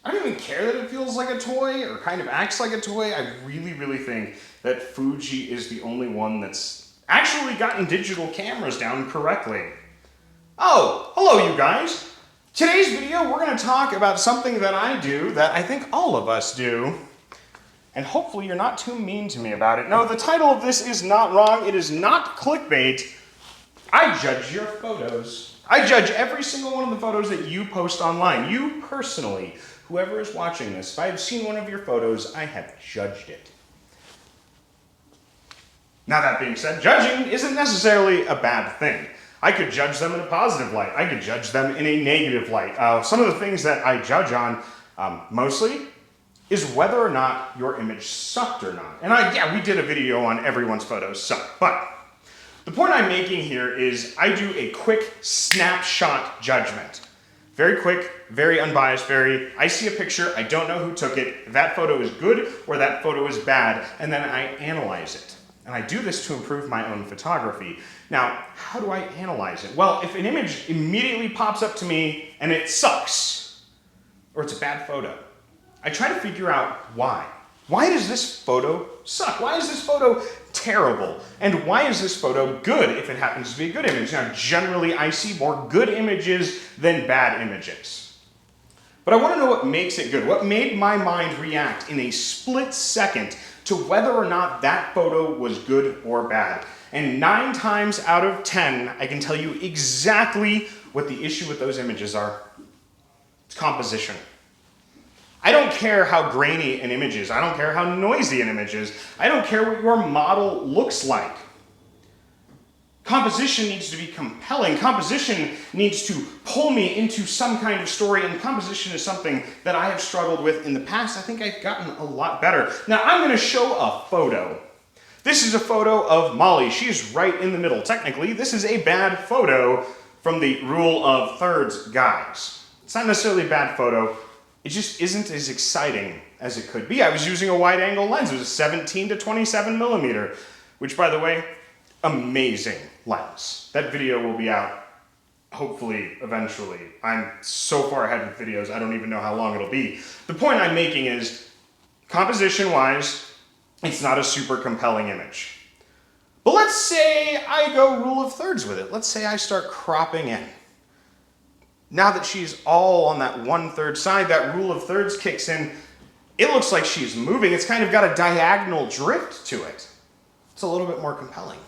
I don't even care that it feels like a toy or kind of acts like a toy. I really think that Fuji is the only one that's actually gotten digital cameras down correctly. Oh, hello you guys. Today's video, we're going to talk about something that I do that I think all of us do. And hopefully you're not too mean to me about it. No, the title of this is not wrong. It is not clickbait. I judge your photos. I judge every single one of the photos that you post online. You personally, whoever is watching this, if I have seen one of your photos, I have judged it. Now that being said, judging isn't necessarily a bad thing. I could judge them in a positive light. I could judge them in a negative light. Some of the things that I judge on, mostly, is whether or not your image sucked or not. And yeah, we did a video on everyone's photos suck, but the point I'm making here is I do a quick snapshot judgment. Very quick, very unbiased, I see a picture, I don't know who took it, if that photo is good or that photo is bad, and then I analyze it. And I do this to improve my own photography. Now, how do I analyze it? Well, if an image immediately pops up to me and it sucks, or it's a bad photo, I try to figure out why. Why does this photo suck? Why is this photo terrible? And why is this photo good if it happens to be a good image? Now, generally, I see more good images than bad images. But I want to know what makes it good. What made my mind react in a split second to whether or not that photo was good or bad. And 9 times out of 10, I can tell you exactly what the issue with those images are. It's composition. I don't care how grainy an image is. I don't care how noisy an image is. I don't care what your model looks like. Composition needs to be compelling. Composition needs to pull me into some kind of story, and composition is something that I have struggled with in the past. I think I've gotten a lot better. Now, I'm going to show a photo. This is a photo of Molly. She is right in the middle. Technically, this is a bad photo from the rule of thirds guys. It's not necessarily a bad photo. It just isn't as exciting as it could be. I was using a wide-angle lens. It was a 17 to 27 millimeter, which, by the way, amazing lens. That video will be out, hopefully, eventually. I'm so far ahead with videos, I don't even know how long it'll be. The point I'm making is, composition-wise, it's not a super compelling image. But let's say I go rule of thirds with it. Let's say I start cropping in. Now that she's all on that 1/3 side, that rule of thirds kicks in. It looks like she's moving. It's kind of got a diagonal drift to it. It's a little bit more compelling.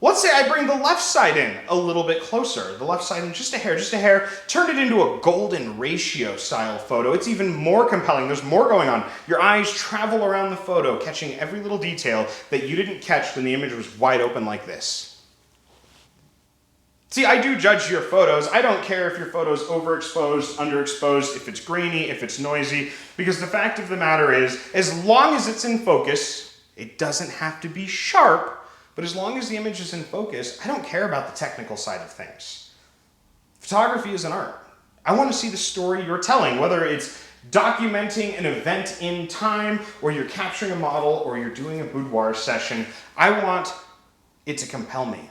Let's say I bring the left side in a little bit closer. The left side in just a hair, turn it into a golden ratio style photo. It's even more compelling. There's more going on. Your eyes travel around the photo, catching every little detail that you didn't catch when the image was wide open like this. See, I do judge your photos. I don't care if your photo's overexposed, underexposed, if it's grainy, if it's noisy, because the fact of the matter is, as long as it's in focus, it doesn't have to be sharp, but as long as the image is in focus, I don't care about the technical side of things. Photography is an art. I want to see the story you're telling, whether it's documenting an event in time, or you're capturing a model, or you're doing a boudoir session. I want it to compel me.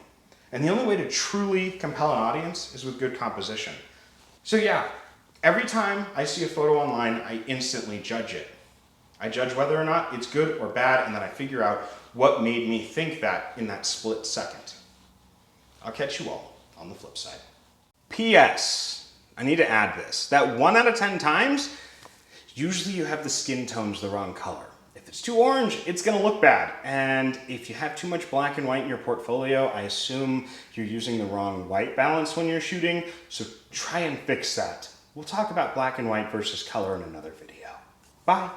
And the only way to truly compel an audience is with good composition. So yeah, every time I see a photo online, I instantly judge it. I judge whether or not it's good or bad, and then I figure out what made me think that in that split second. I'll catch you all on the flip side. P.S. I need to add this. That 1 out of 10 times, usually you have the skin tones the wrong color. If it's too orange, it's going to look bad. And if you have too much black and white in your portfolio, I assume you're using the wrong white balance when you're shooting, so try and fix that. We'll talk about black and white versus color in another video. Bye.